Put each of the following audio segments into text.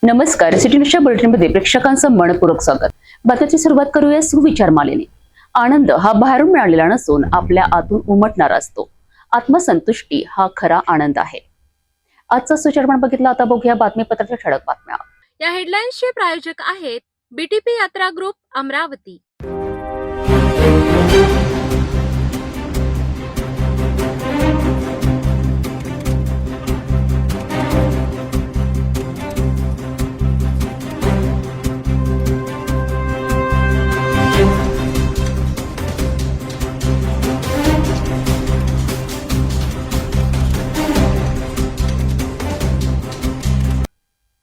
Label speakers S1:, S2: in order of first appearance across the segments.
S1: नमस्कार, सिटी न्यूजच्या बुलेटिनमध्ये प्रेक्षकांचं मनपूर्वक स्वागत. बातमीची सुरुवात करूया सुविचार मालेने. आनंद हा बाहेरून मिळालेला नसून आपल्या आतून उमटणारा असतो. आत्मसंतुष्टी हा खरा आनंद आहे. आजचा सुविचार बघितला. आता बघूया बातमीपत्राच्या ठळक बातम्या.
S2: या हेडलाईन्सचे प्रायोजक आहेत बीटीपी यात्रा ग्रुप अमरावती.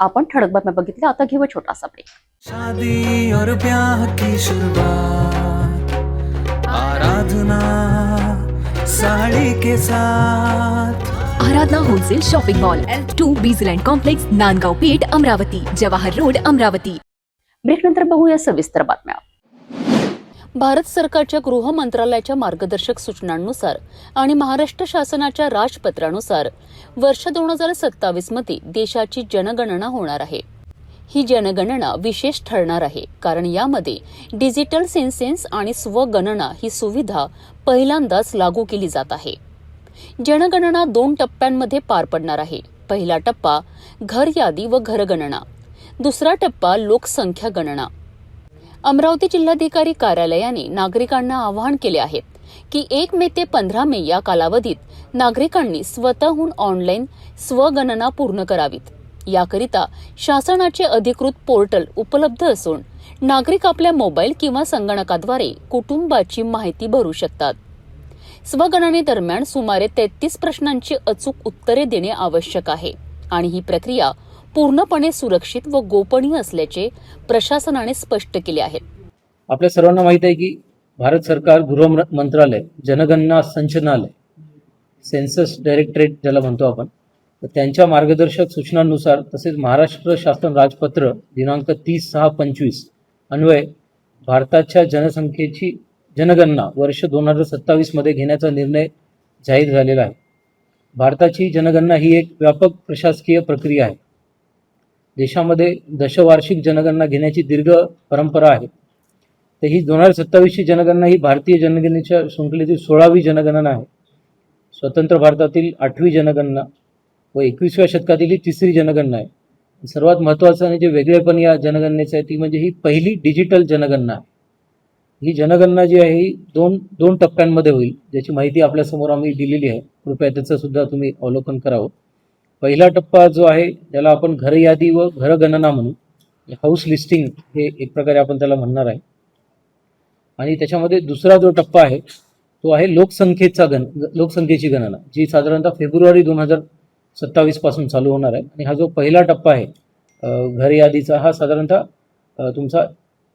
S1: आपण ठळक बातम्या बघितल्या. आता घेऊ छोटासा ब्रेक.
S3: शादी और ब्याह की शुरुआत आराधना साड़ी के साथ.
S4: Aradhana wholesale shopping mall L2 बीझलँड complex, Nandgaon Peth, Amravati, Jawahar road, Amravati.
S1: Break नंतर बघूया सविस्तर बातम्या. भारत सरकारच्या गृह मंत्रालयाच्या मार्गदर्शक सूचनांनुसार आणि महाराष्ट्र शासनाच्या राजपत्रानुसार वर्ष 2027 मध्ये देशाची जनगणना होणार आहे. ही जनगणना विशेष ठरणार आहे कारण यामध्ये डिजिटल सेन्सेस आणि स्वगणना ही सुविधा पहिल्यांदाच लागू केली जात आहे. जनगणना 2 टप्प्यांमध्ये पार पडणार आहे. पहिला टप्पा घर यादी व घरगणना, दुसरा टप्पा लोकसंख्या गणना. अमरावती जिल्हाधिकारी कार्यालयाने नागरिकांना आवाहन केले आहे की 1 मे ते 15 मे या कालावधीत नागरिकांनी स्वतःहून ऑनलाईन स्वगणना पूर्ण करावीत. याकरिता शासनाचे अधिकृत पोर्टल उपलब्ध असून नागरिक आपल्या मोबाईल किंवा संगणकाद्वारे कुटुंबाची माहिती भरू शकतात. स्वगणनेदरम्यान सुमारे 33 प्रश्नांची अचूक उत्तरे देणे आवश्यक आहे आणि ही प्रक्रिया पूर्णपणे सुरक्षित व गोपनीय असल्याचे प्रशासनाने स्पष्ट केले आहे.
S5: आपल्या सर्वांना माहित आहे की भारत सरकार गृह मंत्रालय, जनगणना संचालनालय, सेन्सस डायरेक्टरेट ज्याला म्हणतो आपण, तर त्यांच्या मार्गदर्शक सूचनांनुसार तसेच महाराष्ट्र शासन राजपत्र दिनांक 30/6/25 अन्वये भारताच्या जनसंख्येची जनगणना वर्ष 2027 मध्ये घेण्याचा निर्णय जाहीर झालेला आहे. भारताची जनगणना ही एक व्यापक प्रशासकीय प्रक्रिया आहे. देशामध्ये दशवार्षिक जनगणना घेण्याची दीर्घ परंपरा आहे. तर ही 2027ची जनगणना ही भारतीय जनगणनेच्या शृंखलेतील 16वी जनगणना आहे. स्वतंत्र भारतातील 8वी जनगणना व 21व्या शतकातील ही 3री जनगणना आहे. सर्वात महत्त्वाचं आणि जे वेगळेपण या जनगणनेचं आहे ती म्हणजे ही पहिली डिजिटल जनगणना आहे. ही जनगणना जी आहे ही दोन टप्प्यांमध्ये होईल, ज्याची माहिती आपल्यासमोर आम्ही दिलेली आहे. कृपया त्याचं सुद्धा तुम्ही अवलोकन करावं. पहिला टप्पा जो आहे त्याला आपण घर यादी व घरगणना म्हणू. हाऊस लिस्टिंग हे एक प्रकारे आपण त्याला म्हणणार आहे. आणि त्याच्यामध्ये दुसरा जो टप्पा आहे तो आहे लोकसंख्येची गणना, जी साधारणतः फेब्रुवारी 2027 पासून चालू होणार आहे. आणि हा जो पहिला टप्पा आहे घर यादीचा, हा साधारणतः तुमचा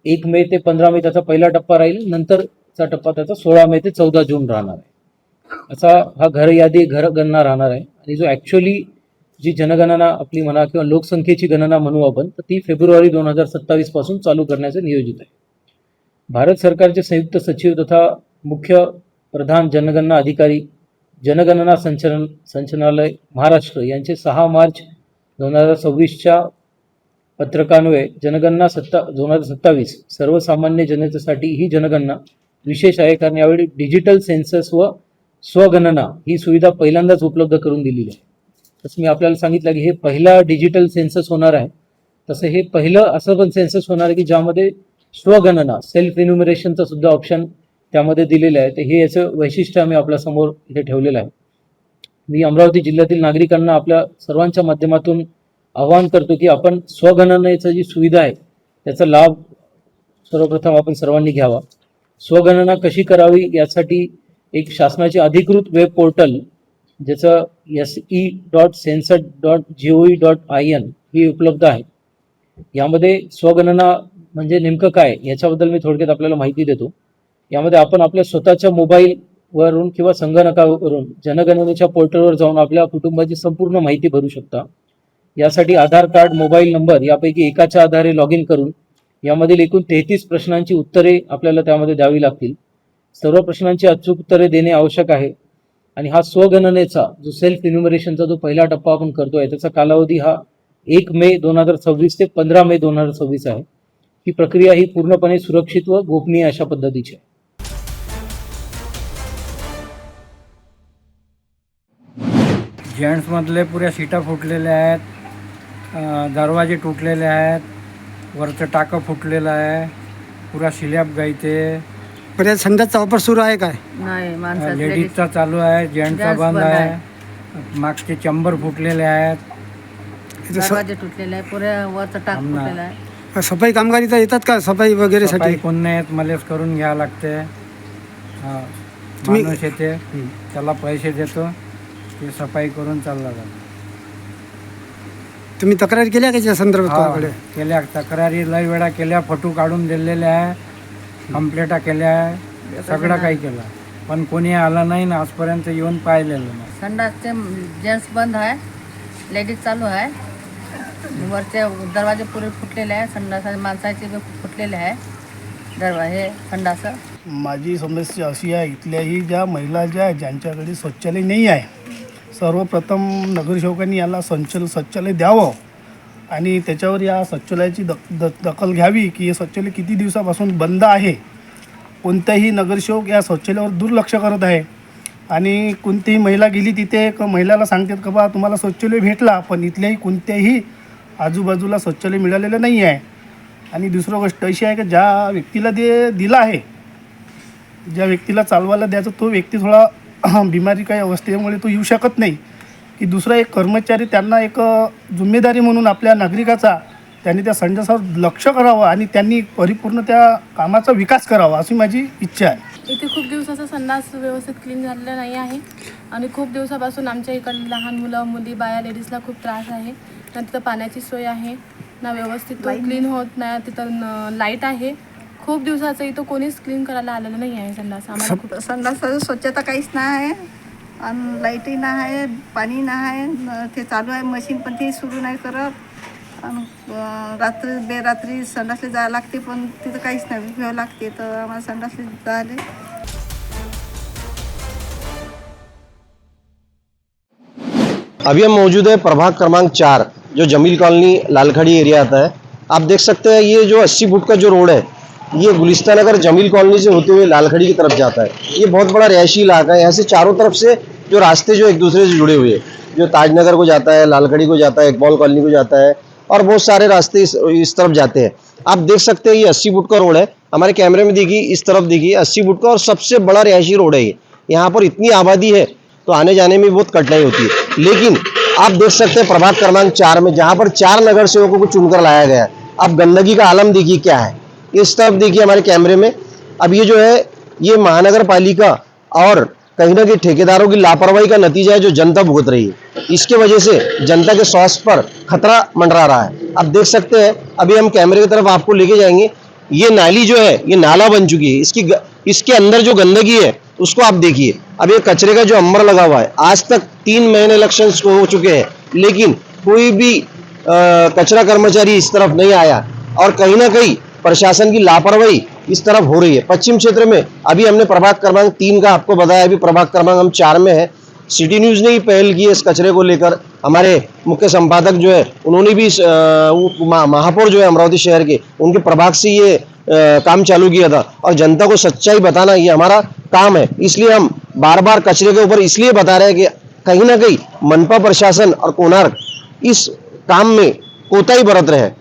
S5: 1 मे ते 15 मे त्याचा पहिला टप्पा राहील. नंतरचा टप्पा त्याचा 16 मे ते 14 जून राहणार आहे. असा हा घर यादी घरगणना राहणार आहे. आणि जो ॲक्च्युअली जी जनगणना आपली म्हणा किंवा लोकसंख्येची गणना म्हणू आपण, तर ती फेब्रुवारी 2027 पासून चालू करण्याचे नियोजित आहे. भारत सरकारचे संयुक्त सचिव तथा मुख्य प्रधान जनगणना अधिकारी, जनगणना संचालनालय महाराष्ट्र यांचे 6 मार्च 2026च्या पत्रकान्वये जनगणना 2027 सर्वसामान्य जनतेसाठी ही जनगणना विशेष आहे कारण यावेळी डिजिटल सेन्सस व स्वगणना ही सुविधा पहिल्यांदाच उपलब्ध करून दिलेली आहे. तसं मी आपल्याला सांगितलं की हे पहिला डिजिटल सेन्सस होणार आहे. तसं हे पहिलं असं पण सेन्सस होणार आहे की ज्यामध्ये स्वगणना, सेल्फ इन्युमरेशनचं सुद्धा ऑप्शन त्यामध्ये दिलेलं आहे. तर हे याचं वैशिष्ट्य आम्ही आपल्यासमोर इथे ठेवलेलं आहे. मी अमरावती जिल्ह्यातील नागरिकांना आपल्या सर्वांच्या माध्यमातून आवाहन करतो की आपण स्वगणनेचं जी सुविधा आहे त्याचा लाभ सर्वप्रथम आपण सर्वांनी घ्यावा. स्वगणना कशी करावी यासाठी एक शासनाचे अधिकृत वेब पोर्टल ज्याचं se.census.gov.in ही उपलब्ध आहे. यामध्ये स्वगणना म्हणजे नेमकं काय याच्याबद्दल मी थोडक्यात आपल्याला माहिती देतो. यामध्ये आपण आपल्या स्वतःच्या मोबाईलवरून किंवा संगणकावरून जनगणनेच्या पोर्टलवर जाऊन आपल्या कुटुंबाची संपूर्ण माहिती भरू शकता. यासाठी आधार कार्ड, मोबाईल नंबर यापैकी एकाच्या आधारे लॉग इन करून यामधील एकूण 33 प्रश्नांची उत्तरे आपल्याला त्यामध्ये द्यावी लागतील. सर्व प्रश्नांची अचूक उत्तरे देणे आवश्यक आहे. आणि हा स्वगणनेचा जो सेल्फ इन्युमरेशनचा जो पहिला टप्पा आपण करतोय त्याचा कालावधी हा 1 मे 2026 ते 15 मे 2026 आहे. ही प्रक्रिया ही पूर्णपणे सुरक्षित व गोपनीय अशा पद्धतीची आहे.
S6: जेंट्समधले पुऱ्या सीटा फुटलेल्या आहेत, दरवाजे तुटलेले आहेत, वरचं टाकं फुटलेलं आहे, पुरा स्लॅब गायते.
S7: पर्याय संडासचा वापर सुरू आहे काय?
S8: नाही माणसाचं
S6: लेडीजचा चालू आहे, जेंट्सचा
S8: जेंट्स
S6: बंद
S8: बंद
S6: आहे. मागचे चंबर फुटलेले आहेत.
S7: इथं
S8: दरवाजे तुटलेले आहे, पुऱ्या वरचं टाक
S6: आमना.
S8: फुटलेलं आहे.
S7: सफाई कामगारी तर येतात का सफाई वगैरे
S6: सफाई
S7: साठी?
S6: कोण नाही येत, मलेच करून घ्यावं लागते. हा.
S7: तुम्ही-
S6: माणूस येते, त्याला पैसे देतो, ते सफाई करून चालला जातो.
S7: तुम्ही तक्रार केल्या का या संदर्भात
S6: हा,
S7: कोणाकडे?
S6: केल्या तक्रारी लय वेळा केल्या, फोटो काढून दिलेल्या आहे, कंप्लेंटा केल्या आहे, सगळं काही केलं, पण कोणी आलं नाही ना आजपर्यंत येऊन पाहिलेलं नाही.
S8: संडासचे जेंट्स बंद आहे, लेडीज चालू आहे. वरचे दरवाजे पुरे फुटलेले आहे, संडास माणसाचे बी फुटलेले आहे दरवाजे संडास.
S9: माझी समस्या अशी आहे, इथल्याही ज्या महिला ज्या आहे, ज्यांच्याकडे शौचालय नाही आहे, सर्वप्रथम नगरसेवकांनी याला शौचालय द्यावं आणि त्याच्यावर या शौचालयाची दखल घ्यावी की हे शौचालय किती दिवसापासून बंद आहे. कोणताही नगरसेवक या शौचालयावर दुर्लक्ष करत आहे आणि कोणतीही महिला गेली तिथे महिलाला सांगतात का बा तुम्हाला शौचालय भेटला, पण इथल्याही कोणत्याही आजूबाजूला शौचालय मिळालेलं नाही आहे. आणि दुसरं गोष्ट अशी आहे की ज्या व्यक्तीला ते दिलं आहे, ज्या व्यक्तीला चालवायला द्यायचं तो व्यक्ती थोडा बिमारी काही अवस्थेमुळे तो येऊ शकत नाही, की दुसरा एक कर्मचारी त्यांना एक जिम्मेदारी म्हणून आपल्या नागरिकाचा त्यांनी त्या संडासावर लक्ष करावं आणि त्यांनी परिपूर्ण त्या कामाचा विकास करावा अशी माझी इच्छा आहे.
S10: इथे खूप दिवसाचा संडास व्यवस्थित क्लीन झालेला नाही आहे आणि खूप दिवसापासून आमच्या इकडे लहान मुलं मुली बाया लेडीजला खूप त्रास आहे. ना तिथं पाण्याची सोय आहे, ना व्यवस्थित तो क्लीन होत नाही, तिथं लाईट आहे. खूप दिवसाचं इथं कोणीच क्लीन करायला आलेलं नाही आहे संडास. आम्हाला खूप
S8: संडास स्वच्छता काहीच नाही आहे आणि लाईटही नाही आहे, पाणी नाही आहे. ते चालू आहे मशीन पण ते सुरू नाही करत आणि रात्री बेरात्री संडासला जायला लागते, पण तिथं काहीच नाही घ्यावं लागते. तर आम्हाला संडासला जायला
S11: अभी हम मौजूद है प्रभाग क्रमांक 4 जो जमील कॉलोनी लालखड़ी एरिया आता है. आप देख सकते हैं ये जो 80 फुट का जो रोड है ये गुलिस्तान नगर जमील कॉलोनी से होते हुए लालखड़ी की तरफ जाता है. ये बहुत बड़ा रिहायशी इलाका है. यहाँ से चारों तरफ से जो रास्ते जो एक दूसरे से जुड़े हुए हैं, जो ताजनगर को जाता है, लालखड़ी को जाता है, इकबाल कॉलोनी को जाता है और बहुत सारे रास्ते इस तरफ जाते हैं. आप देख सकते हैं ये 80 फुट का रोड है. हमारे कैमरे में देखिए, इस तरफ देखिए 80 फुट का और सबसे बड़ा रिहायशी रोड है ये. यहाँ पर इतनी आबादी है तो आने जाने में बहुत कठिनाई होती है. लेकिन आप देख सकते हैं प्रभाग क्रमांक 4 में जहाँ पर 4 नगर सेवकों को चुनकर लाया गया है. अब गंदगी का आलम देखिए क्या है. इस तरफ देखिए हमारे कैमरे में. अब ये जो है ये महानगर पालिका और कहीं ना कहीं ठेकेदारों की लापरवाही का नतीजा है जो जनता भुगत रही है. इसके वजह से जनता के स्वास्थ्य पर खतरा मंडरा रहा है. आप देख सकते हैं, अभी हम कैमरे की तरफ आपको लेके जाएंगे. ये नाली जो है ये नाला बन चुकी है. इसके अंदर जो गंदगी है उसको आप देखिए. अब ये कचरे का जो अंबर लगा हुआ है, आज तक 3 महीने इलेक्शन हो चुके हैं लेकिन कोई भी कचरा कर्मचारी इस तरफ नहीं आया और कहीं ना कहीं प्रशासन की लापरवाही इस तरफ हो रही है. पश्चिम क्षेत्र में अभी हमने प्रभाग क्रमांक 3 का आपको बताया, अभी प्रभाग क्रमांक हम 4 में है. सिटी न्यूज़ ने ही पहल की है इस कचरे को लेकर. हमारे मुख्य संपादक जो है उन्होंने भी महापौर जो है अमरावती शहर के, उनके प्रभाग से ये काम चालू किया था और जनता को सच्चाई बताना ये हमारा काम है. इसलिए हम बार बार कचरे के ऊपर इसलिए बता रहे हैं कि कहीं ना कहीं मनपा प्रशासन और कोणार्क इस काम में कोताही बरत रहे हैं.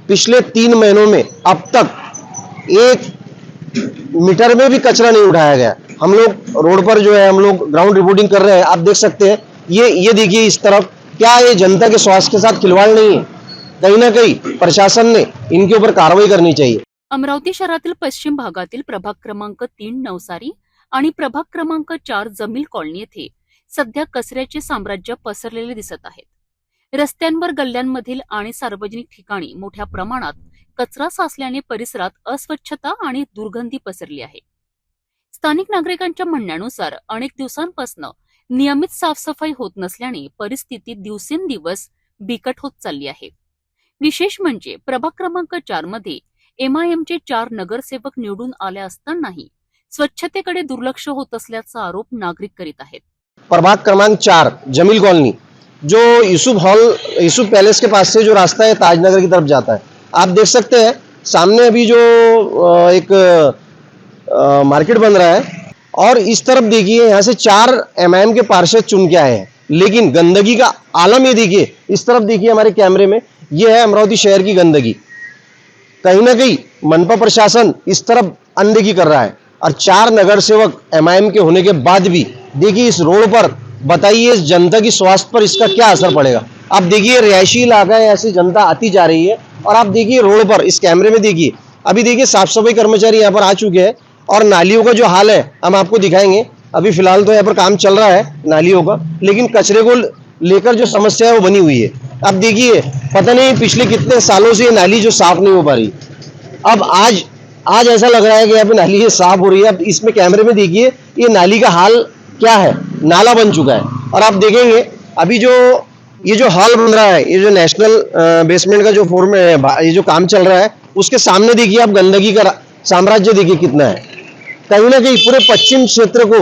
S11: पिछले 3 महीनों में अब तक 1 मीटर में भी कचरा नहीं उठाया गया. हम लोग रोड पर जो है हम लोग ग्राउंड रिपोर्टिंग कर रहे हैं. आप देख सकते हैं ये देखिए इस तरफ. क्या ये जनता के स्वास्थ्य के साथ खिलवाड़ नहीं है? कहीं ना कहीं प्रशासन ने इनके ऊपर कार्रवाई करनी चाहिए.
S1: अमरावती शहरातील पश्चिम भागातील प्रभाग क्रमांक 3 नवसारी आणि प्रभाग क्रमांक 4 जमील कॉलनी येथे सध्या कचऱ्याचे साम्राज्य पसरलेले दिसत आहेत. रस्त्यांवर, गल्ल्यांमधील आणि सार्वजनिक ठिकाणी मोठ्या प्रमाणात कचरा साचल्याने परिसरात अस्वच्छता आणि दुर्गंधी पसरली आहे. स्थानिक नागरिकांच्या म्हणण्यानुसार अनेक दिवसांपासून नियमित साफसफाई होत नसल्याने परिस्थिती दिवसेंदिवस बिकट होत चालली आहे. विशेष म्हणजे प्रभाग क्रमांक 4 मध्ये MIMचे 4 नगरसेवक निवडून आले असतानाही स्वच्छतेकडे दुर्लक्ष होत असल्याचा आरोप नागरिक करीत आहेत.
S11: प्रभाग क्रमांक 4 जमील कॉलोनी जो यूसुफ पैलेस के पास से जो रास्ता है ताजनगर की तरफ जाता है। आप देख सकते हैं सामने अभी जो एक मार्केट बन रहा है, और इस तरफ देखिए यहाँ से 4 एमआईएम के पार्षद चुन के आए हैं, लेकिन गंदगी का आलम ये देखिए। इस तरफ देखिए हमारे कैमरे में, ये है अमरावती शहर की गंदगी। कहीं ना कहीं मनपा प्रशासन इस तरफ अनदेखी कर रहा है, और 4 नगर सेवक एमआईएम के होने के बाद भी देखिए इस रोड पर, बताइए इस जनता की स्वास्थ्य पर इसका क्या असर पड़ेगा। आप देखिए रिहायशी इलाका है, ऐसी जनता आती जा रही है, और आप देखिए रोड पर इस कैमरे में देखिए, अभी देखिए साफ सफाई कर्मचारी यहाँ पर आ चुके हैं, और नालियों का जो हाल है हम आपको दिखाएंगे। अभी फिलहाल तो यहाँ पर काम चल रहा है नालियों का, लेकिन कचरे को लेकर जो समस्या है वो बनी हुई है। अब देखिए पता नहीं पिछले कितने सालों से ये नाली जो साफ नहीं हो पा रही, अब आज ऐसा लग रहा है कि यहाँ पे नाली ये साफ हो रही है। अब इसमें कैमरे में देखिए ये नाली का हाल क्या है, नाला बन चुका है। और आप देखेंगे अभी जो ये जो हाल बन रहा है, ये जो नेशनल बेसमेंट का जो फॉर्म है, ये जो काम चल रहा है, उसके सामने देखिए आप गंदगी का साम्राज्य देखिए कितना है। कहीं ना कहीं पूरे पश्चिम क्षेत्र को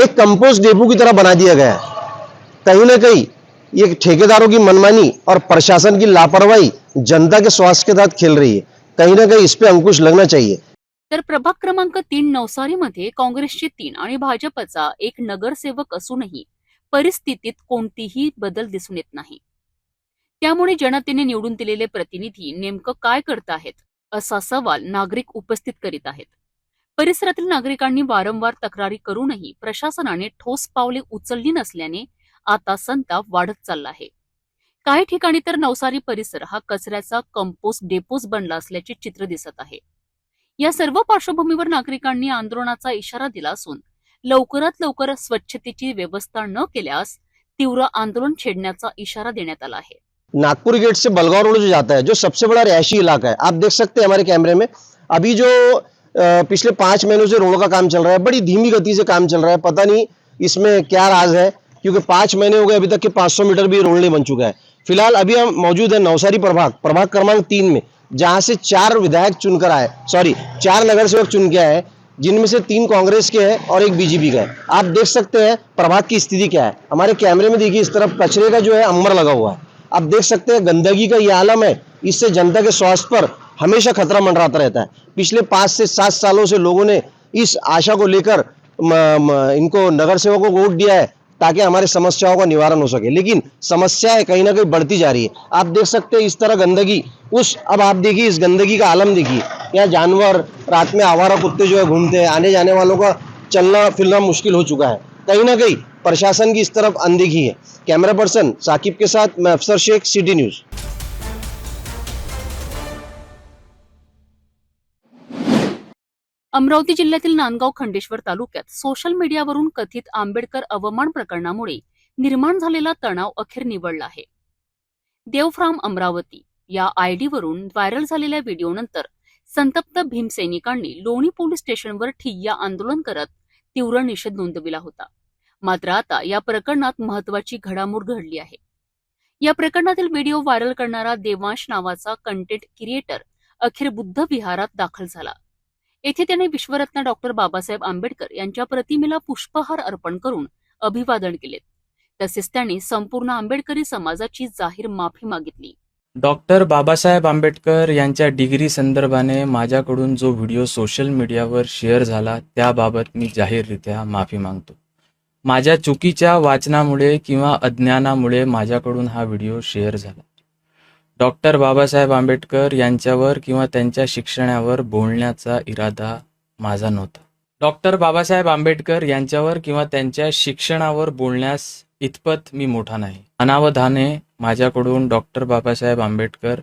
S11: एक कंपोस्ट डेपो की तरह बना दिया गया है। कहीं ना कहीं ये ठेकेदारों की मनमानी और प्रशासन की लापरवाही जनता के स्वास्थ्य के साथ खेल रही है। कहीं ना कहीं इस पे अंकुश लगना चाहिए।
S1: तर प्रभाग क्रमांक 3 नवसारीमध्ये काँग्रेसचे 3 आणि भाजपचा 1 नगरसेवक असूनही परिस्थितीत कोणतीही बदल दिसून येत नाही। त्यामुळे जनतेने निवडून दिलेले प्रतिनिधी नेमकं काय करत आहेत असा सवाल नागरिक उपस्थित करीत आहेत। परिसरातील नागरिकांनी वारंवार तक्रारी करूनही प्रशासनाने ठोस पावले उचलली नसल्याने आता संताप वाढत चालला आहे। काही ठिकाणी तर नवसारी परिसर हा कचऱ्याचा कंपोस्ट डेपोज बनला असल्याचे चित्र दिसत आहे। या सर्व पार्श्वभूमीवर नागरिकांनी आंदोलनाचा इशारा दिला असून लवकरात लवकर स्वच्छतेची व्यवस्था न केल्यास तीव्र आंदोलन छेडण्याचा इशारा देण्यात आला आहे।
S11: नागपुर गेट से बलगांव रोड जो जाता है, जो सबसे बड़ा रिहायशी इलाका है, आप देख सकते हैं हमारे कैमरे में। अभी जो पिछले 5 महीनों से रोड का काम चल रहा है, बड़ी धीमी गति से काम चल रहा है। पता नहीं इसमें क्या राज है, क्योंकि 5 महीने हो गए अभी तक के 500 मीटर भी रोड नहीं बन चुका है। फिलहाल अभी हम मौजूद है नवसारी प्रभाग क्रमांक 3 में, जहां से 4 विधायक चुनकर आए, 4 नगर सेवक चुन के आए, जिनमें से 3 कांग्रेस के हैं और 1 बीजेपी का है। आप देख सकते हैं प्रभाग की स्थिति क्या है। हमारे कैमरे में देखिए इस तरफ कचरे का जो है अंबर लगा हुआ है। आप देख सकते हैं गंदगी का ये आलम है, इससे जनता के स्वास्थ्य पर हमेशा खतरा मंडराता रहता है। पिछले 5 से 7 सालों से लोगों ने इस आशा को लेकर इनको नगर सेवकों को वोट दिया है ताकि हमारे समस्याओं का निवारण हो सके, लेकिन समस्याएं कहीं ना कहीं बढ़ती जा रही है। आप देख सकते हैं इस तरह गंदगी, अब आप देखिए इस गंदगी का आलम देखिए। यहाँ जानवर, रात में आवारा कुत्ते जो है घूमते हैं, आने जाने वालों का चलना फिरना मुश्किल हो चुका है। कहीं ना कहीं प्रशासन की इस तरफ अनदेखी है। कैमरा पर्सन साकिब के साथ मैं अफसर शेख, सिटी न्यूज।
S1: अमरावती जिल्ह्यातील नांदगाव खंडेश्वर तालुक्यात सोशल मीडियावरून कथित आंबेडकर अवमान प्रकरणामुळे निर्माण झालेला तणाव अखेर निवळला आहे। देव फ्रॉम अमरावती या आयडीवरून व्हायरल झालेल्या व्हिडिओनंतर संतप्त भीमसैनिकांनी लोणी पोलीस स्टेशनवर ठिय्या आंदोलन करत तीव्र निषेध नोंदविला होता। मात्र आता या प्रकरणात महत्वाची घडामोड घडली आहे। या प्रकरणातील व्हिडिओ व्हायरल करणारा देवांश नावाचा कंटेंट क्रिएटर अखेर बुद्ध विहारात दाखल झाला। येथे त्याने विश्वरत्न डॉक्टर बाबासाहेब आंबेडकर यांच्या प्रतिमेला पुष्पहार अर्पण करून अभिवादन केले। तसेच त्यांनी संपूर्ण आंबेडकरी समाजाची जाहीर माफी मागितली।
S12: डॉक्टर बाबासाहेब आंबेडकर यांच्या डिग्री संदर्भाने माझ्याकडून जो व्हिडिओ सोशल मीडियावर शेअर झाला त्याबाबत मी जाहीररित्या माफी मागतो। माझ्या चुकीच्या वाचनामुळे किंवा अज्ञानामुळे माझ्याकडून हा व्हिडिओ शेअर झाला। डॉक्टर बाबासाहेब आंबेडकर यांच्यावर किंवा त्यांच्या शिक्षणावर बोलण्याचा इरादा माझा नव्हता। डॉक्टर बाबासाहेब आंबेडकर यांच्यावर किंवा त्यांच्या शिक्षणावर बोलण्यास इतपत मी मोठा नाही। अनावधाने माझ्याकडून डॉक्टर बाबासाहेब आंबेडकर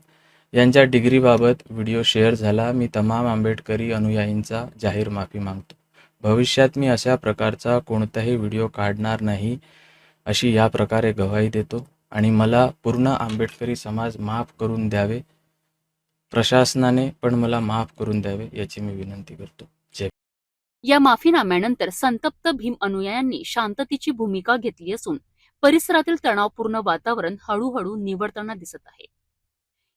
S12: यांच्या डिग्रीबाबत व्हिडिओ शेअर झाला। मी तमाम आंबेडकरी अनुयायींचा जाहीर माफी मागतो। भविष्यात मी अशा प्रकारचा कोणताही व्हिडिओ काढणार नाही अशी या प्रकारे गवाही देतो आणि मला पूर्ण आंबेडकरी समाज माफ करून द्यावे, प्रशासनाने पण मला माफ करून द्यावे याची मी विनंती करतो। जय।
S1: या माफीनाम्यानंतर संतप्त भीम अनुयायांनी शांततेची भूमिका घेतली असून परिसरातील तणावपूर्ण वातावरण हळूहळू निवळताना दिसत आहे।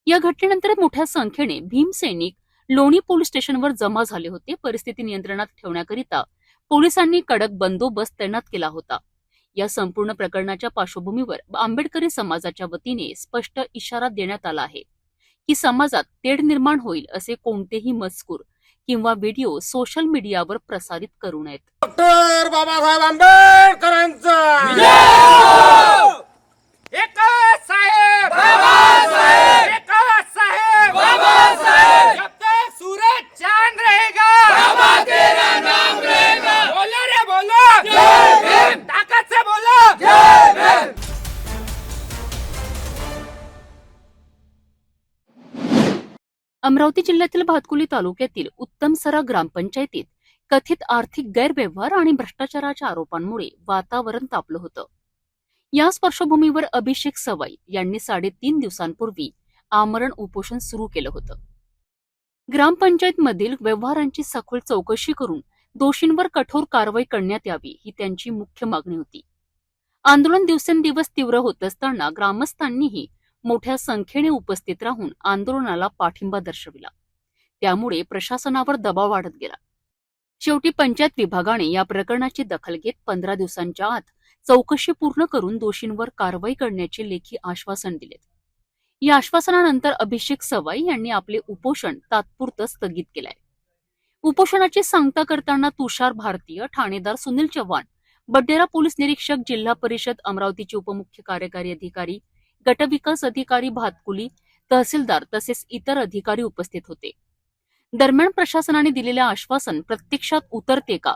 S1: या घटनेनंतर मोठ्या संख्येने भीमसैनिक लोणी पोलीस स्टेशनवर जमा झाले होते। परिस्थिती नियंत्रणात ठेवण्याकरिता पोलिसांनी कडक बंदोबस्त तैनात केला होता। या संपूर्ण प्रकरणाच्या पार्श्वभूमीवर आंबेडकरी समाजाच्या वतीने स्पष्ट इशारा देण्यात आला आहे की समाजात तेढ निर्माण होईल असे कोणतेही मजकूर किंवा व्हिडिओ सोशल मीडियावर प्रसारित करू नयेत.
S6: डॉक्टर बाबासाहेब आंबेडकरांचा एकच साहेब बाबासाहेब, एकच साहेब बाबासाहेब, जब तक सूरज चांद रहेगा बाबा तेरा नाम रहेगा. बोलो रे बोलो, जय भीम. ताकत से बोलो, जय भीम.
S1: अमरावती जिल्ह्यातील भातकुली तालुक्यातील उत्तमसरा ग्रामपंचायतीत कथित आर्थिक गैरव्यवहार आणि भ्रष्टाचाराच्या आरोपांमुळे वातावरण तापलं होतं. याच पार्श्वभूमीवर अभिषेक सवाई यांनी 3.5 दिवसांपूर्वी आमरण उपोषण सुरू केलं होतं. ग्रामपंचायतमधील व्यवहारांची सखोल चौकशी करून दोषींवर कठोर कारवाई करण्यात यावी ही त्यांची मुख्य मागणी होती. आंदोलन दिवसेंदिवस तीव्र होत असताना ग्रामस्थांनीही मोठ्या संख्येने उपस्थित राहून आंदोलनाला पाठिंबा दर्शविला. त्यामुळे प्रशासनावर दबाव वाढत गेला. शेवटी पंचायत विभागाने या प्रकरणाची दखल घेत 15 दिवसांच्या आत चौकशी पूर्ण करून दोषींवर कारवाई करण्याचे लेखी आश्वासन दिले. या आश्वासनानंतर अभिषेक सवाई यांनी आपले उपोषण तात्पुरतं स्थगित केलंय. उपोषणाची सांगता करताना तुषार भारतीय, ठाणेदार सुनील चव्हाण, बड्डेरा पोलीस निरीक्षक, जिल्हा परिषद अमरावतीचे उपमुख्य कार्यकारी अधिकारी, गटविकास अधिकारी भातकुली, तहसीलदार तसेच इतर अधिकारी उपस्थित होते. दरम्यान प्रशासनाने दिलेले आश्वासन प्रत्यक्षात उतरते का,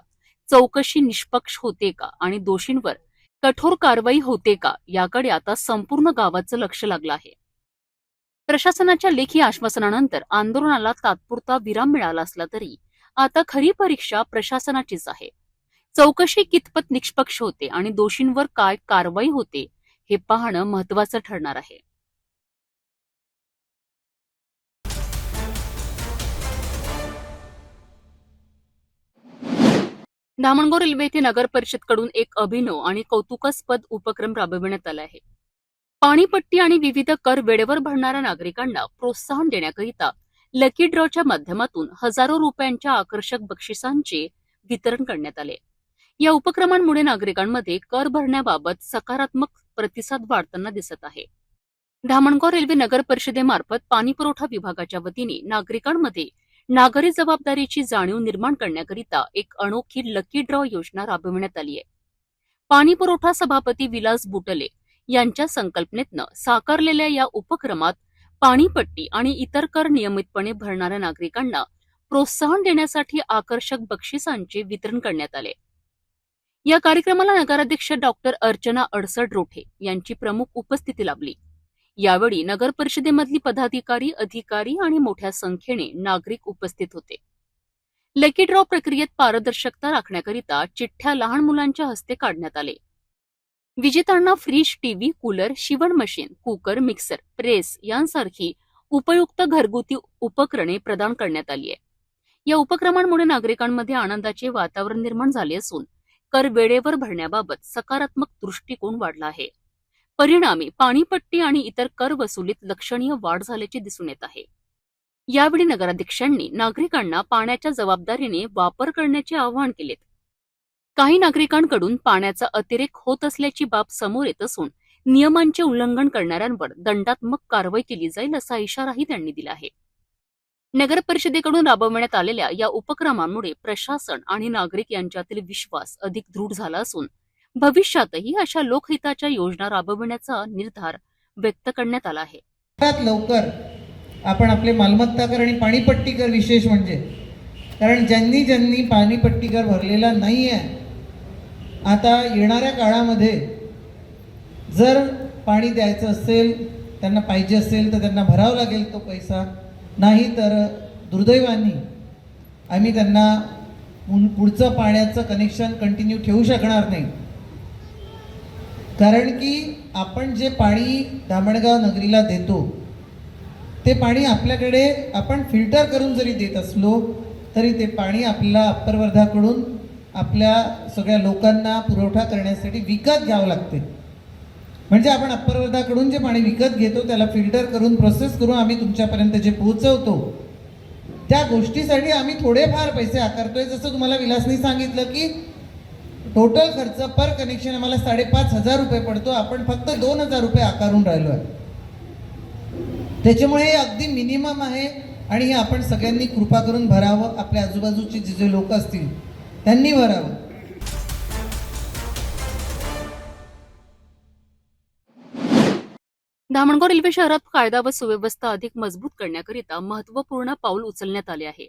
S1: चौकशी निष्पक्ष होते का आणि दोषींवर कठोर कारवाई होते का याकडे आता संपूर्ण गावाचं लक्ष लागलं आहे. प्रशासनाच्या लेखी आश्वासनानंतर आंदोलनाला तात्पुरता विराम मिळाला असला तरी आता खरी परीक्षा प्रशासनाचीच आहे. चौकशी कितपत निष्पक्ष होते आणि दोषींवर काय कारवाई होते हे पाहणं महत्वाचं ठरणार आहे. धामणगाव रेल्वे येथे नगर परिषदकडून एक अभिनव आणि कौतुकास्पद उपक्रम राबविण्यात आला आहे. पाणीपट्टी आणि विविध कर वेळेवर भरणाऱ्या नागरिकांना प्रोत्साहन देण्याकरिता लकी ड्रॉच्या माध्यमातून हजारो रुपयांच्या आकर्षक बक्षिसांचे वितरण करण्यात आले. या उपक्रमांमुळे नागरिकांमध्ये कर भरण्याबाबत सकारात्मक प्रतिसाद वाढताना दिसत आहे. धामणगाव रेल्वे नगर परिषदेमार्फत पाणीपुरवठा विभागाच्या वतीने नागरिकांमध्ये नागरी जबाबदारीची जाणीव निर्माण करण्याकरिता एक अनोखी लकी ड्रॉ योजना राबविण्यात आली आहे. पाणीपुरवठा सभापती विलास बुटले यांच्या संकल्पनेतनं साकारलेल्या या उपक्रमात पाणीपट्टी आणि इतर कर नियमितपणे भरणाऱ्या नागरिकांना प्रोत्साहन देण्यासाठी आकर्षक बक्षिसांचे वितरण करण्यात आले. या कार्यक्रमाला नगराध्यक्ष डॉक्टर अर्चना अडसड रोठे यांची प्रमुख उपस्थिती लाभली. यावेळी नगर परिषदेमधली पदाधिकारी, अधिकारी आणि मोठ्या संख्येने नागरिक उपस्थित होते. लकी ड्रॉ प्रक्रियेत पारदर्शकता राखण्याकरिता चिठ्ठ्या लहान मुलांच्या हस्ते काढण्यात आले. विजेत्यांना फ्रीज, टीव्ही, कूलर, शिवण मशीन, कुकर, मिक्सर, प्रेस यांसारखी उपयुक्त घरगुती उपकरणे प्रदान करण्यात आली आहे. या उपक्रमांमुळे नागरिकांमध्ये आनंदाचे वातावरण निर्माण झाले असून कर वेळेवर भरण्याबाबत सकारात्मक दृष्टिकोन वाढला आहे. परिणामी पाणीपट्टी आणि इतर कर वसुलीत लक्षणीय वाढ झाल्याचे दिसून येत आहे. यावेळी नगराध्यक्षांनी नागरिकांना पाण्याच्या जबाबदारीने वापर करण्याचे आवाहन केले. काही नागरिकांकडून पाण्याचा अतिरेक होत असल्याची बाब समोर येत असून नियमांचे उल्लंघन करणाऱ्यांवर दंडात्मक कारवाई केली जाईल असा इशाराही त्यांनी दिला आहे. नगर परिषदेकडून राबवण्यात आलेल्या या उपक्रमांमुळे प्रशासन आणि नागरिक यांच्यातील विश्वास अधिक दृढ झाला असून भविष्यातही अशा लोकहिताच्या योजना राबविण्याचा निर्धार व्यक्त करण्यात आला आहे.
S13: लवकर आपण आपले मालमत्ता कर आणि पाणीपट्टी कर विशेष म्हणजे कारण ज्यांनी पाणीपट्टी कर भरलेला नाही आहे आता येणाऱ्या काळामध्ये जर पाणी द्यायचं असेल, त्यांना पाहिजे असेल तर त्यांना भरावं लागेल तो पैसा. नाही तर दुर्दैवाने आम्ही त्यांना पुढचं पाण्याचं कनेक्शन कंटिन्यू ठेवू शकणार नाही. कारण की आपण जे पाणी धामणगाव नगरीला देतो ते पाणी आपल्याकडे आपण फिल्टर करून जरी देत असलो तरी ते पाणी आपल्याला अप्पर वर्धाकडून आपल्या सगळ्या लोकांना पुरवठा करण्यासाठी विकत घ्यावं लागते. म्हणजे आपण अप्पर वर्धाकडून जे पाणी विकत घेतो त्याला फिल्टर करून प्रोसेस करून आम्ही तुमच्यापर्यंत जे पोहोचवतो त्या गोष्टीसाठी आम्ही थोडेफार पैसे आकारतोय. जसं तुम्हाला विलासनी सांगितलं की टोटल खर्च पर कनेक्शन आम्हाला 5,500 रुपये पडतो. आपण फक्त 2,000 रुपये आकारून राहिलो आहे. त्याच्यामुळे हे अगदी मिनिमम आहे आणि हे आपण सगळ्यांनी कृपा करून भरावं. आपल्या आजूबाजूचे जे लोक असतील त्यांनी भरावं.
S1: धामणगाव रेल्वे शहरात कायदा व सुव्यवस्था अधिक मजबूत करण्याकरिता महत्वपूर्ण पाऊल उचलण्यात आले आहे.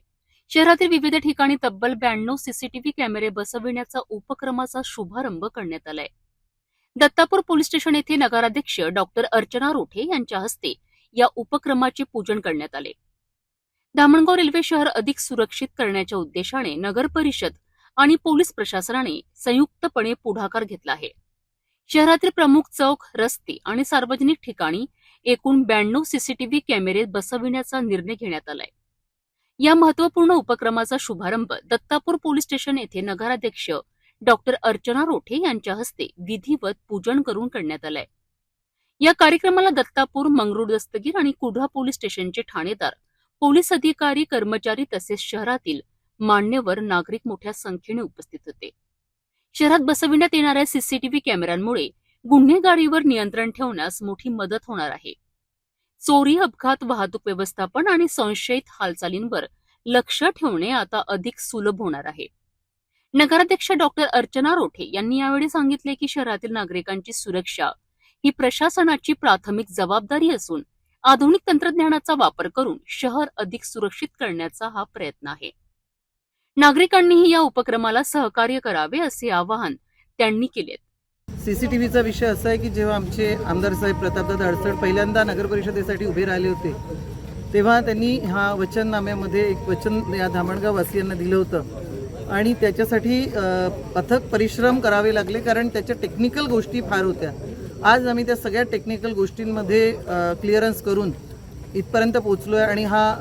S1: शहरातील विविध ठिकाणी तब्बल 92 सीसीटीव्ही कॅमेरे बसविण्याचा उपक्रमाचा शुभारंभ करण्यात आलाय. दत्तापूर पोलीस स्टेशन येथे नगराध्यक्ष डॉक्टर अर्चना रोठे यांच्या हस्ते या उपक्रमाचे पूजन करण्यात आले. धामणगाव रेल्वे शहर अधिक सुरक्षित करण्याच्या उद्देशाने नगर परिषद आणि पोलीस प्रशासनाने संयुक्तपणे पुढाकार घेतला आहे. शहरातील प्रमुख चौक, रस्ते आणि सार्वजनिक ठिकाणी एकूण 92 सीसीटीव्ही कॅमेरे बसविण्याचा निर्णय घेण्यात आलाय. या महत्वपूर्ण उपक्रमाचा शुभारंभ दत्तापूर पोलीस स्टेशन येथे नगराध्यक्ष डॉक्टर अर्चना रोठे यांच्या हस्ते विधिवत पूजन करून करण्यात आलंय. या कार्यक्रमाला दत्तापूर, मंगरूळ दस्तगीर आणि कुढा पोलीस स्टेशनचे ठाणेदार, पोलीस अधिकारी, कर्मचारी तसेच शहरातील मान्यवर नागरिक मोठ्या संख्येने उपस्थित होते. शहरात बसविण्यात येणाऱ्या सीसीटीव्ही कॅमेऱ्यांमुळे गुन्हेगारीवर नियंत्रण ठेवण्यास मोठी मदत होणार आहे. चोरी, अपघात, वाहतूक व्यवस्थापन आणि संशयित हालचालींवर लक्ष ठेवणे आता अधिक सुलभ होणार आहे. नगराध्यक्ष डॉक्टर अर्चना रोठे यांनी यावेळी सांगितले की शहरातील नागरिकांची सुरक्षा ही प्रशासनाची प्राथमिक जबाबदारी असून आधुनिक तंत्रज्ञानाचा वापर करून शहर अधिक सुरक्षित करण्याचा हा प्रयत्न आहे. नागरिकांनीही या उपक्रमाला सहकार्य करावे असे आवाहन त्यांनी केले.
S13: CCTVचा विषय असा आहे की जेव्हा आमचे आमदार साहेब प्रतापदादा अडसड पहिल्यांदा नगर परिषदेसाठी उभे राहिले होते तेव्हा त्यांनी ह्या वचननाम्यामध्ये एक वचन या धामणगाव वासियांना दिलं होतं आणि त्याच्यासाठी अथक परिश्रम करावे लागले कारण त्याच्या टेक्निकल गोष्टी फार होत्या. आज आम्ही त्या सगळ्या टेक्निकल गोष्टींमध्ये क्लिअरन्स करून इथपर्यंत पोहोचलो आहे आणि हा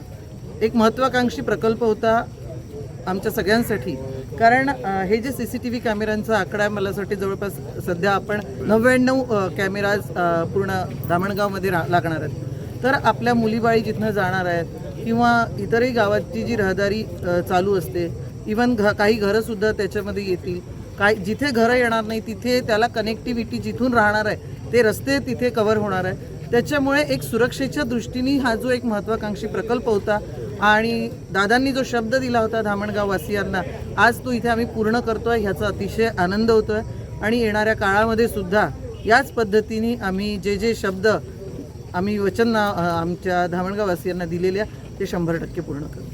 S13: एक महत्त्वाकांक्षी प्रकल्प होता आमच्या सगळ्यांसाठी. कारण हे जे CCTV कॅमेऱ्यांचा आकडा आहे मला वाटते जवळपास सध्या आपण 99 कॅमेराज पूर्ण धामणगावमध्ये लागणार आहेत. तर आपल्या मुलीबाळी जिथनं जाणार आहेत किंवा इतरही गावाची जी रहदारी चालू असते, इवन काही घरंसुद्धा त्याच्यामध्ये येतील. जिथे घरं येणार नाही तिथे त्याला कनेक्टिव्हिटी जिथून राहणार आहे ते रस्ते तिथे कव्हर होणार आहे. त्याच्यामुळे एक सुरक्षेच्या दृष्टीने हा जो एक महत्त्वाकांक्षी प्रकल्प होता आणि दादांनी जो शब्द दिला होता धामणगाव वासियांना, आज तो इथे आम्ही पूर्ण करतोय. ह्याचा अतिशय आनंद होतोय आणि येणाऱ्या काळामध्ये सुद्धा याच पद्धतीने आम्ही जे शब्द आम्ही वचन आमच्या धामणगाव वासियांना दिलेल्या ते 100% पूर्ण करू.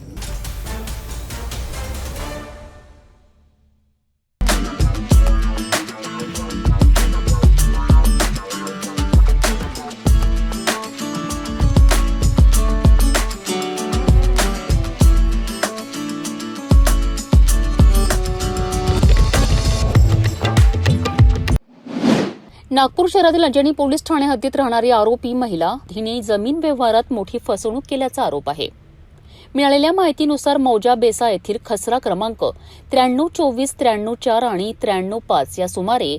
S1: नागपूर शहरातील अंजनी पोलीस ठाणे हद्दीत राहणारी आरोपी महिला हिने जमीन व्यवहारात मोठी फसवणूक केल्याचा आरोप आहे. मिळालेल्या माहितीनुसार मौजा बेसा येथील खसरा क्रमांक 9324, 934 आणि 935 या सुमारे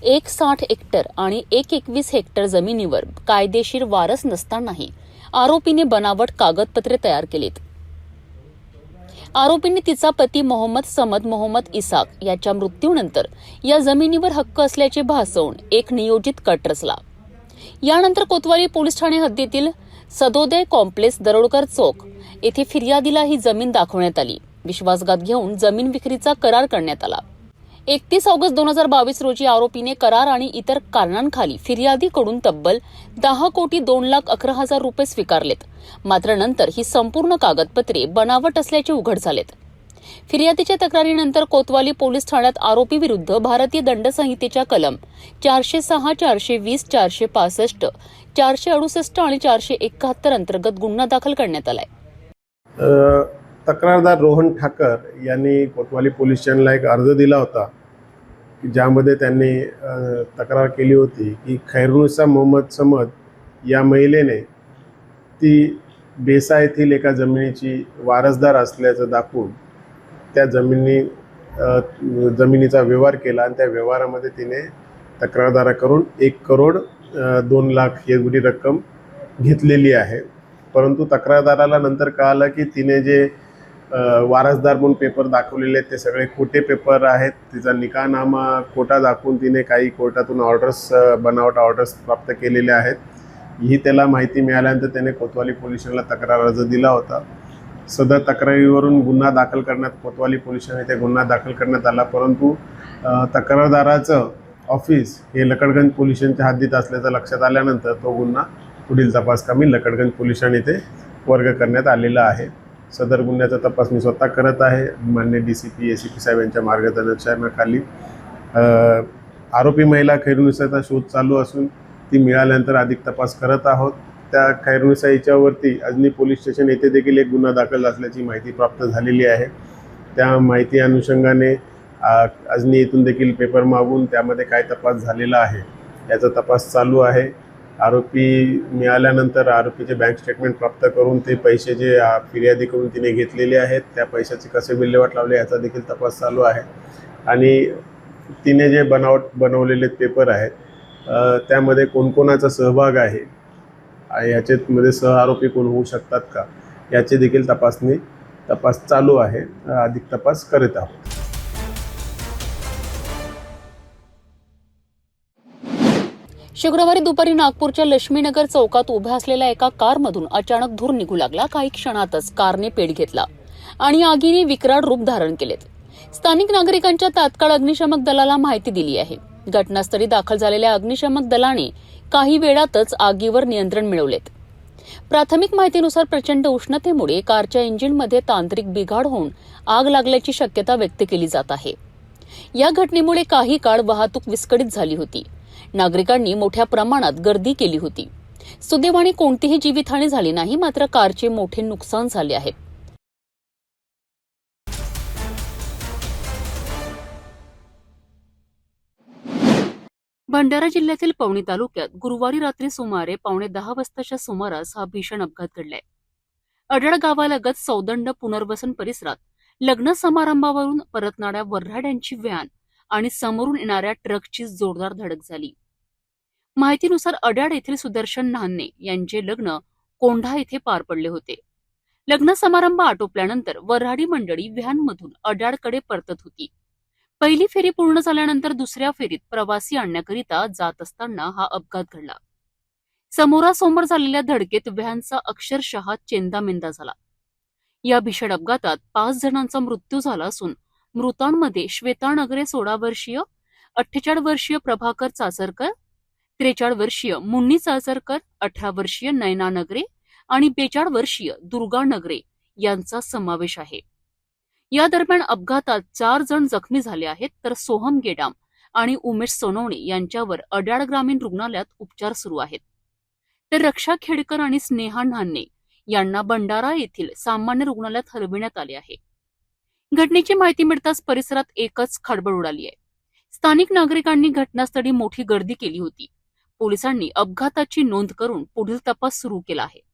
S1: 160 हेक्टर आणि 121 हेक्टर जमिनीवर कायदेशीर वारस नसतानाही आरोपीने बनावट कागदपत्रे तयार केलीत. आरोपींनी तिचा पती मोहम्मद समद मोहम्मद इसाक याच्या मृत्यूनंतर या जमिनीवर हक्क असल्याचे भासवून एक नियोजित कट रचला. यानंतर कोतवाली पोलीस ठाणे हद्दीतील सदोदय कॉम्प्लेक्स, दरोडकर चौक येथे फिर्यादीला ही जमीन दाखवण्यात आली. विश्वासघात घेऊन जमीन विक्रीचा करार करण्यात आला. 31 ऑगस्ट 2022 रोजी आरोपीने करार आणि इतर कारणांखाली फिर्यादीकडून तब्बल 10,02,11,000 रुपये स्वीकारलेत. मात्र नंतर ही संपूर्ण कागदपत्रे बनावट असल्याचे उघड झालेत. फिर्यादीच्या तक्रारीनंतर कोतवाली पोलीस ठाण्यात आरोपी विरुद्ध भारतीय दंड संहितेच्या कलम 406, 420, 465, 468 आणि 471 अंतर्गत गुन्हा दाखल करण्यात आलाय.
S14: तक्रारदार रोहन ठाकर यांनी कोतवाली पोलीस स्टेशनला एक अर्ज दिला होता की ज्यामध्ये त्यांनी तक्रार केली होती की खैरुनिसा मोहम्मद समद या महिलेने ती बेसा येथील एका जमिनीची वारसदार असल्याचं दाखवून त्या जमिनीचा व्यवहार केला आणि त्या व्यवहारामध्ये तिने तक्रारदाराकडून 1,02,00,000 एवढी रक्कम घेतलेली आहे. परंतु तक्रारदाराला नंतर कळालं की तिने जे वारसदार म्हणून पेपर दाखवलेले आहेत ते सगळे खोटे पेपर आहेत. तिचा निकाहनामा खोटा दाखवून तिने काही कोर्टातून ऑर्डर्स बनावट ऑर्डर्स प्राप्त केलेले आहेत. ही त्याला माहिती मिळाल्यानंतर त्याने कोतवाली पोलीस स्टेशनला तक्रार अर्ज दिला होता. सदर तक्रारीवरून गुन्हा दाखल करण्यात कोतवाली पोलीस स्टेशन येथे गुन्हा दाखल करण्यात आला, परंतु तक्रारदाराचं ऑफिस हे लकडगंज पोलीस स्टेशनच्या हद्दीत असल्याचं लक्षात आल्यानंतर तो गुन्हा पुढील तपासकामी लकडगंज पोलीस स्टेशन येथे वर्ग करण्यात आलेला आहे. सदर गुन्ह्याचा तपास मी स्वतः करत आहे. माननीय DCP ACP साहेब यांच्या मार्गदर्शनाखाली आरोपी महिला खैरुनिसाचा शोध चालू असून ती मिळाल्यानंतर अधिक तपास करत आहोत. त्या खैरुनिसा हिच्यावरती अजनी पोलीस स्टेशन येथे देखील एक गुन्हा दाखल असल्याची माहिती प्राप्त झालेली आहे. त्या माहिती अनुषंगाने अजनी येथून देखील पेपर मागून त्यामध्ये काय तपास झालेला आहे याचा तपास चालू आहे. आरोपी मिळाल्यानंतर आरोपीचे बँक स्टेटमेंट प्राप्त करून ते पैसे जे फिर्यादीकडून तिने घेतलेले आहेत त्या पैशाचे कसे विल्हेवाट लावले याचा देखील तपास चालू आहे. आणि तिने जे बनवलेले पेपर आहेत त्यामध्ये कोणकोणाचा सहभाग आहे, याच्यामध्ये सहआरोपी कोण होऊ शकतात का, याचे देखील तपास चालू आहे. अधिक तपास करीत आहोत.
S1: शुक्रवारी दुपारी नागपूरच्या लक्ष्मीनगर चौकात उभ्या असलेल्या एका कारमधून अचानक धूर निघू लागला. काही क्षणातच कारने पेट घेतला आणि आगीने विकराळ रूप धारण केलेत. स्थानिक नागरिकांच्या तात्काळ अग्निशमक दलाला माहिती दिली आहे. घटनास्थळी दाखल झालेल्या अग्निशमक दलाने काही वेळातच आगीवर नियंत्रण मिळवलेत. प्राथमिक माहितीनुसार प्रचंड उष्णतेमुळे कारच्या इंजिनमध्ये तांत्रिक बिघाड होऊन आग लागल्याची शक्यता व्यक्त केली जात आहे. या घटनेमुळे काही काळ वाहतूक विस्कळीत झाली होती. नागरिकांनी मोठ्या प्रमाणात गर्दी केली होती. सुदैवाने कोणतीही जीवितहानी झाली नाही, मात्र कारचे मोठे नुकसान झाले आहे. भंडारा जिल्ह्यातील पवनी तालुक्यात गुरुवारी रात्री सुमारे 9:15 वाजताच्या सुमारास हा भीषण अपघात घडलाय. अडळ गावालगत सौदंड पुनर्वसन परिसरात लग्न समारंभावरून परतणाऱ्या वऱ्हाड्यांची व्हॅन आणि समोरून येणाऱ्या ट्रकची जोरदार धडक झाली. माहितीनुसार अड्याड येथील सुदर्शन नान्हे यांचे लग्न कोंढा येथे पार पडले होते. लग्न समारंभ आटोपल्यानंतर वऱ्हाडी मंडळी व्हॅनमधून अड्याडकडे परतत होती. पहिली फेरी पूर्ण झाल्यानंतर दुसऱ्या फेरीत प्रवासी आणण्याकरिता जात असताना हा अपघात घडला. समोरासमोर झालेल्या धडकेत व्हॅनचा अक्षरशः चेंदामेंदा झाला. या भीषण अपघातात 5 जणांचा मृत्यू झाला असून मृतांमध्ये श्वेता नगरे 16 वर्षीय, 48 वर्षीय प्रभाकर चाचरकर, 43 वर्षीय मुन्नी चाचरकर, 18 वर्षीय नयना नगरे आणि 42 वर्षीय दुर्गा नगरे यांचा समावेश आहे. या दरम्यान अपघातात 4 जण जखमी झाले आहेत, तर सोहम गेडाम आणि उमेश सोनवणे यांच्यावर अड्याड ग्रामीण रुग्णालयात उपचार सुरू आहेत. तर रक्षा खेडकर आणि स्नेहा नान्हे यांना भंडारा येथील सामान्य रुग्णालयात हलविण्यात आले आहे. घटनेची माहिती मिळताच परिसरात एकच खळबळ उडाली आहे. स्थानिक नागरिकांनी घटनास्थळी मोठी गर्दी केली होती. पोलिसांनी अपघाताची नोंद करून पुढील तपास सुरू केला आहे.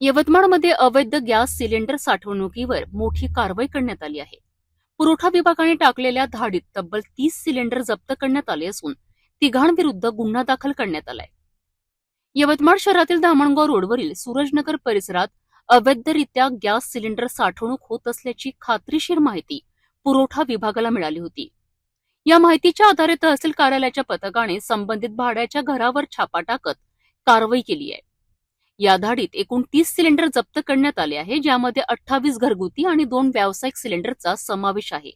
S1: यवतमाळमध्ये अवैध गॅस सिलेंडर साठवणुकीवर मोठी कारवाई करण्यात आली आहे. पुरवठा विभागाने टाकलेल्या धाडीत तब्बल 30 सिलेंडर जप्त करण्यात आले असून तिघांविरुद्ध गुन्हा दाखल करण्यात आलाय. यवतमाळ शहरातील धामणगाव रोडवरील सूरजनगर परिसरात अवैधरित्या गॅस सिलेंडर साठवणूक होत असल्याची खात्रीशीर माहिती पुरवठा विभागाला मिळाली होती. या माहितीच्या आधारे तहसील कार्यालयाच्या पथकाने संबंधित भाड्याच्या घरावर छापा टाकत कारवाई केली आहे. या धाडीत एकूण 30 सिलेंडर जप्त करण्यात आले आहे, ज्यामध्ये 28 घरगुती आणि 2 व्यावसायिक सिलेंडरचा समावेश आहे.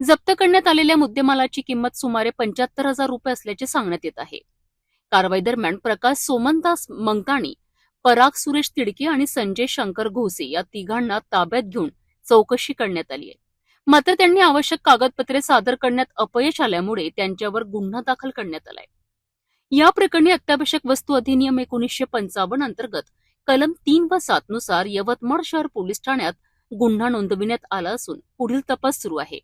S1: जप्त करण्यात आलेल्या मुद्देमालाची किंमत सुमारे 75,000 रुपये असल्याचे सांगण्यात येत आहे. कारवाई दरम्यान प्रकाश सोमनदास मंगताणी, पराग सुरेश तिडके आणि संजय शंकर घोसे या तिघांना ताब्यात घेऊन चौकशी करण्यात आली आहे. मात्र त्यांनी आवश्यक कागदपत्रे सादर करण्यात अपयश आल्यामुळे त्यांच्यावर गुन्हा दाखल करण्यात आलाय. या प्रकरणी अत्यावश्यक वस्तू अधिनियम 1955 अंतर्गत कलम 3 व 7 नुसार यवतमाळ शहर पोलीस ठाण्यात गुन्हा नोंदविण्यात आला असून पुढील तपास सुरू आहे.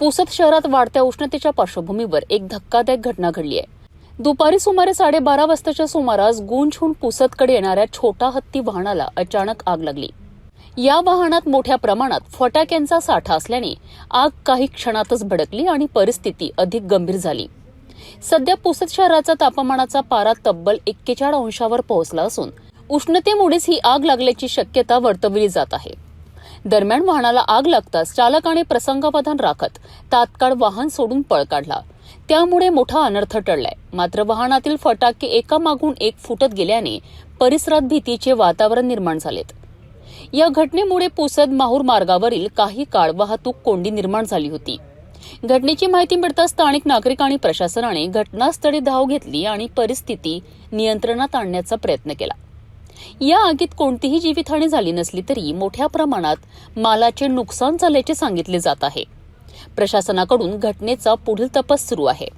S1: पुसद शहरात वाढत्या उष्णतेच्या पार्श्वभूमीवर एक धक्कादायक घटना घडली आहे. दुपारी सुमारे 12:30 वाजताच्या सुमारास गुंजहून पुसदकडे येणाऱ्या छोटा हत्ती वाहनाला अचानक आग लागली. या वाहनात मोठ्या प्रमाणात फटाक्यांचा साठा असल्याने आग काही क्षणातच भडकली आणि परिस्थिती अधिक गंभीर झाली. सध्या पुसद शहराचा तापमानाचा पारा तब्बल 41 अंशावर पोहोचला असून उष्णतेमुळेच ही आग लागल्याची शक्यता वर्तवली जात आहे. दरम्यान वाहनाला आग लागताच चालकाने प्रसंगावधान राखत तात्काळ वाहन सोडून पळ काढला. त्यामुळे मोठा अनर्थ टळलाय. मात्र वाहनातील फटाके एकामागून एक फुटत गेल्याने परिसरात भीतीचे वातावरण निर्माण झालेत. या घटनेमुळे पुसद माहूर मार्गावरील काही काळ वाहतूक कोंडी निर्माण झाली होती. घटनेची माहिती मिळताच स्थानिक नागरिक आणि प्रशासनाने घटनास्थळी धाव घेतली आणि परिस्थिती नियंत्रणात आणण्याचा प्रयत्न केला. या आगीत कोणतीही जीवितहानी झाली नसली तरी मोठ्या प्रमाणात मालाचे नुकसान झाल्याचे सांगितले जात आहे. प्रशासनाकडून घटनेचा पुढील तपास सुरू आहे.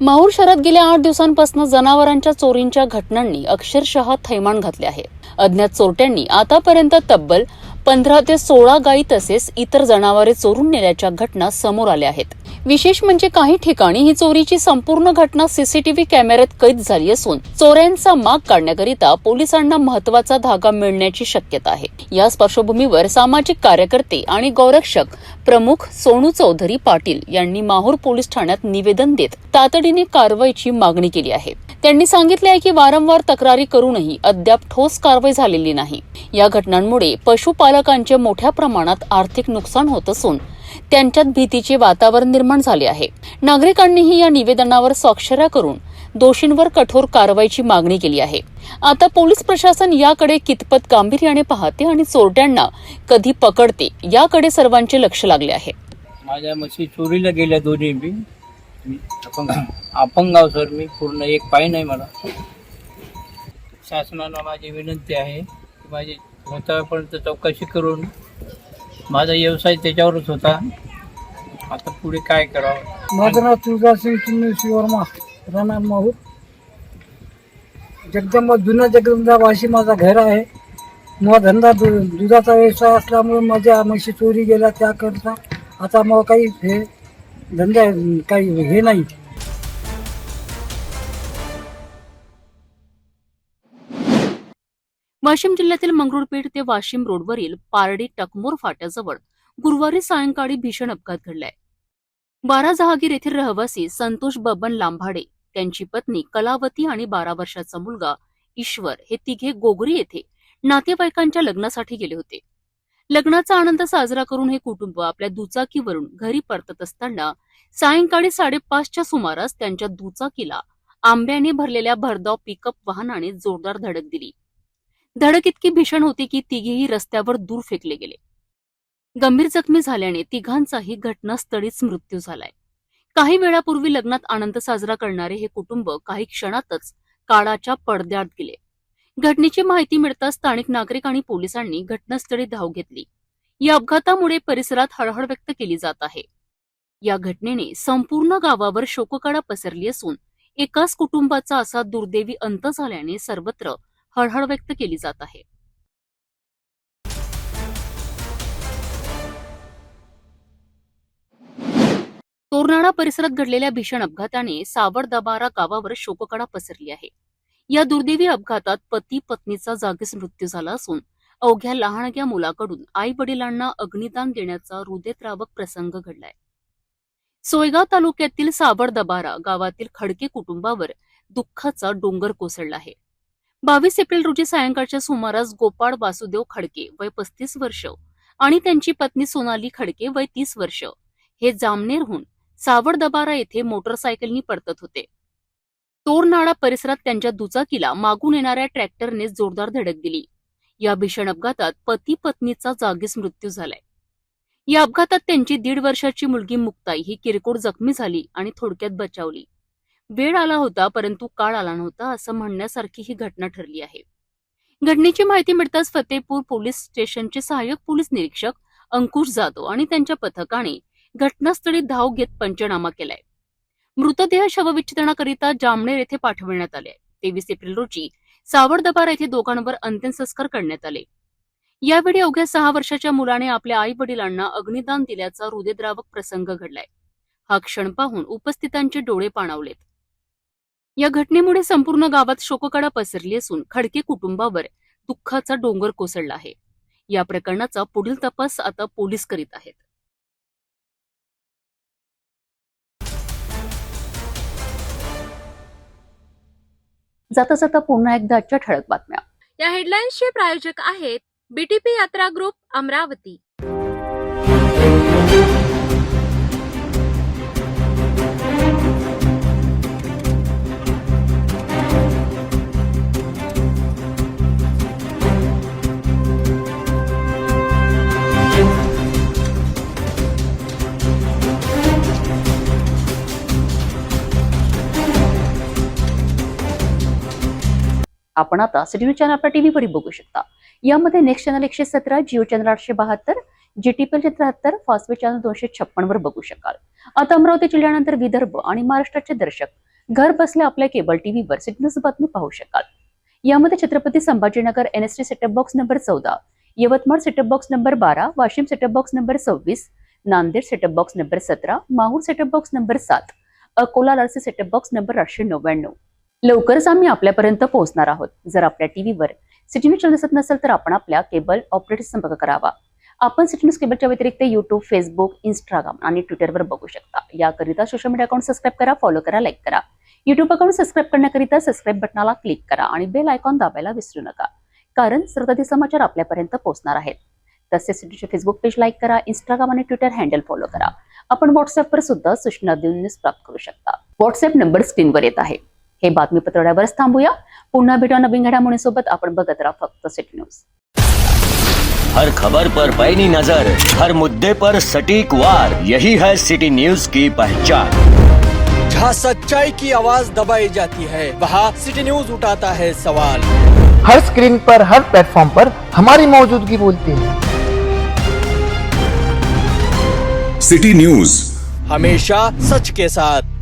S1: माहूर शहरात गेल्या 8 दिवसांपासून जनावरांच्या चोरींच्या घटनांनी अक्षरशः थैमान घातले आहे. अज्ञात चोरट्यांनी आतापर्यंत तब्बल 15 ते 16 गायी तसेच इतर जनावरे चोरून नेल्याच्या घटना समोर आल्या आहेत. विशेष म्हणजे काही ठिकाणी ही चोरीची संपूर्ण घटना सीसीटीव्ही कॅमेऱ्यात कैद झाली असून चोऱ्यांचा माग काढण्याकरिता पोलिसांना महत्वाचा धागा मिळण्याची शक्यता आहे. या पार्श्वभूमीवर सामाजिक कार्यकर्ते आणि गौरक्षक प्रमुख सोनू चौधरी पाटील यांनी माहूर पोलीस ठाण्यात निवेदन देत तातडीने कारवाईची मागणी केली आहे. त्यांनी सांगितले आहे की वारंवार तक्रारी करूनही अद्याप ठोस कारवाई झालेली नाही. या घटनांमुळे पशुपालकांचे मोठ्या प्रमाणात आर्थिक नुकसान होत असून त्यांच्यात भीतीचे वातावरण निर्माण झाले आहे. नागरिकांनीही या निवेदनावर स्वाक्षऱ्या करून दोषींवर कठोर कारवाईची मागणी केली आहे. आता पोलीस प्रशासन याकडे कितपत गांभीर्याने पाहते आणि चोरट्यांना कधी पकडते याकडे सर्वांचे लक्ष लागले आहे.
S5: माझ्या म्हशी चोरीला गेल्या दोन्ही बी. अपंगाव सर, मी पूर्ण एक पाय नाही मला. शासनाला माझी विनंती आहे की माझी होतापर्यंत चौकशी करून माझा व्यवसाय त्याच्यावरच होता. आता पुढे काय करावं.
S7: माझं नाव तुळजासिंग चिन्नशी वर्मा, राहणार माहूर. जगदंबा जुना जगदंबा वाशी माझा घर आहे. माझा धंदा दुधाचा व्यवसाय असल्यामुळे माझ्या म्हशी चोरी गेल्या. त्याकरता आता मग काही हे धंदा काही हे नाही.
S1: वाशिम जिल्ह्यातील मंगरुळपीठ ते वाशिम रोडवरील पारडी टकमोर फाट्याजवळ गुरुवारी सायंकाळी भीषण अपघात घडलाय. 12 जहागीर येथील रहिवासी संतोष बबन लांभाडे, त्यांची पत्नी कलावती आणि 12 वर्षाचा मुलगा ईश्वर हे तिघे गोगरी येथे नातेवाईकांच्या लग्नासाठी गेले होते. लग्नाचा आनंद साजरा करून हे कुटुंब आपल्या दुचाकीवरून घरी परतत असताना सायंकाळी 5:30च्या सुमारास त्यांच्या दुचाकीला आंब्याने भरलेल्या भरधाव पिकअप वाहनाने जोरदार धडक दिली. धडक इतकी भीषण होती की तिघेही रस्त्यावर दूर फेकले गेले. गंभीर जखमी झाल्याने तिघांचाही घटनास्थळीच मृत्यू झालाय. काही वेळापूर्वी लग्नात आनंद साजरा करणारे हे कुटुंब काही क्षणातच काळाच्या पडद्याआड गेले. घटनेची माहिती मिळताच स्थानिक नागरिक आणि पोलिसांनी घटनास्थळी धाव घेतली. या अपघातामुळे परिसरात हळहळ व्यक्त केली जात आहे. या घटनेने संपूर्ण गावावर शोककळा पसरली असून एकाच कुटुंबाचा असा दुर्दैवी अंत झाल्याने सर्वत्र हळहळ व्यक्त केली जात आहे. तोरनाळा परिसरात घडलेल्या भीषण अपघाताने सावरदबारा गावावर शोककळा पसरली आहे. या दुर्दैवी अपघातात पती पत्नीचा जागीच मृत्यू झाला असून अवघ्या लहानग्या मुलाकडून आई वडिलांना अग्निदान देण्याचा हृदयद्रावक प्रसंग घडलाय. सोयगाव तालुक्यातील सावरदबारा गावातील खडके कुटुंबावर दुःखाचा डोंगर कोसळला आहे. 22 एप्रिल रोजी सायंकाळच्या सुमारास गोपाळ वासुदेव खडके वय 35 वर्ष आणि त्यांची पत्नी सोनाली खडके वय 30 वर्ष हे जामनेरहून सावरदबारा येथे मोटरसायकलनी परतत होते. तोरनाळा परिसरात त्यांच्या दुचाकीला मागून येणाऱ्या ट्रॅक्टरने जोरदार धडक दिली. या भीषण अपघातात पती पत्नीचा जागीच मृत्यू झालाय. या अपघातात त्यांची 1.5 वर्षाची मुलगी मुक्ताई ही किरकोळ जखमी झाली आणि थोडक्यात बचावली. वेळ आला होता परंतु काळ आला नव्हता असं म्हणण्यासारखी ही घटना ठरली आहे. घटनेची माहिती मिळताच फतेपूर पोलीस स्टेशनचे सहाय्यक पोलीस निरीक्षक अंकुश जाधव आणि त्यांच्या पथकाने घटनास्थळी धाव घेत पंचनामा केलाय. मृतदेह शवविच्छेदनाकरिता जामनेर येथे पाठवण्यात आले. 23 एप्रिल रोजी सावरदबारा येथे दोघांवर अंत्यसंस्कार करण्यात आले. यावेळी अवघ्या 6 वर्षाच्या मुलाने आपल्या आई वडिलांना अग्निदान दिल्याचा हृदयद्रावक प्रसंग घडलाय. हा क्षण पाहून उपस्थितांचे डोळे पाणावलेत. या घटनेमुळे संपूर्ण गावात शोककळा पसरली असून खडके कुटुंबावर दुःखाचा डोंगर कोसळला आहे. या प्रकरणाचा पुढील तपास आता पोलीस करीत आहेत. जाता जाता पुन्हा एकदा आजच्या ठळक बातम्या.
S2: या हेडलाईन्सचे प्रायोजक आहेत बीटीपी यात्रा ग्रुप अमरावती.
S1: आपण आता सिटी न्यूज चॅनल आपल्या टीव्हीवर बघू शकता. यामध्ये next channel 117, Jio channel 872, GTPL 73, Fastway channel 256 वर बघू शकाल. आता अमरावती जिल्ह्यानंतर विदर्भ आणि महाराष्ट्राचे दर्शक घर बसल्या आपल्या केबल टीव्हीवर सिटी न्यूज बातमी पाहू शकाल. यामध्ये Chhatrapati Sambhajinagar NST setup box number 14, Yavatmal setup box number 12, Washim setup box number 26, Nanded setup box number 17, Mahur setup box number 7, Akola लालसे सेटअप बॉक्स नंबर 899. लवकरच आम्ही आपल्यापर्यंत पोहोचणार आहोत. जर आपल्या टीव्हीवर सिटी न्यूज चॅनल दिसत नसेल तर आपण आपल्या केबल ऑपरेटर संपर्क करावा. आपण सिटी न्यूज केबलच्या व्यतिरिक्त युट्यूब, फेसबुक, इंस्टाग्राम आणि ट्विटरवर बघू शकता. याकरिता सोशल मीडिया अकाउंट सबस्क्राईब करा, फॉलो करा, लाईक करा. युट्यूब अकाउंट सबस्क्राईब करण्याकरिता सबस्क्राईब बटनाला क्लिक करा आणि बेल आयकॉन दाबायला विसरू नका, कारण सर्वाधिक समाचार आपल्यापर्यंत पोहोचणार आहेत. तसेच सिटीचे फेसबुक पेज लाईक करा, इंस्टाग्राम आणि ट्विटर हँडल फॉलो करा. आपण व्हॉट्सअपवर सुद्धा सूचना देऊन न्यूज प्राप्त करू शकता. व्हॉट्सअप नंबर स्क्रीनवर येत आहे. हे बातमीपत्र एवढ्यावरच थांबूया. पुन्हा भेटूया नवीन घडामोडींसोबत. आपण बघत राहा फक्त सिटी न्यूज.
S15: हर खबर पर पैनी नजर, हर मुद्दे पर सटीक वार, यही है सिटी न्यूज की पहचान.
S3: जहाँ सच्चाई की आवाज दबाई जाती है, वहाँ सिटी न्यूज उठाता है सवाल.
S13: हर स्क्रीन पर, हर प्लेटफॉर्म पर हमारी मौजूदगी बोलती है.
S3: सिटी न्यूज हमेशा सच के साथ.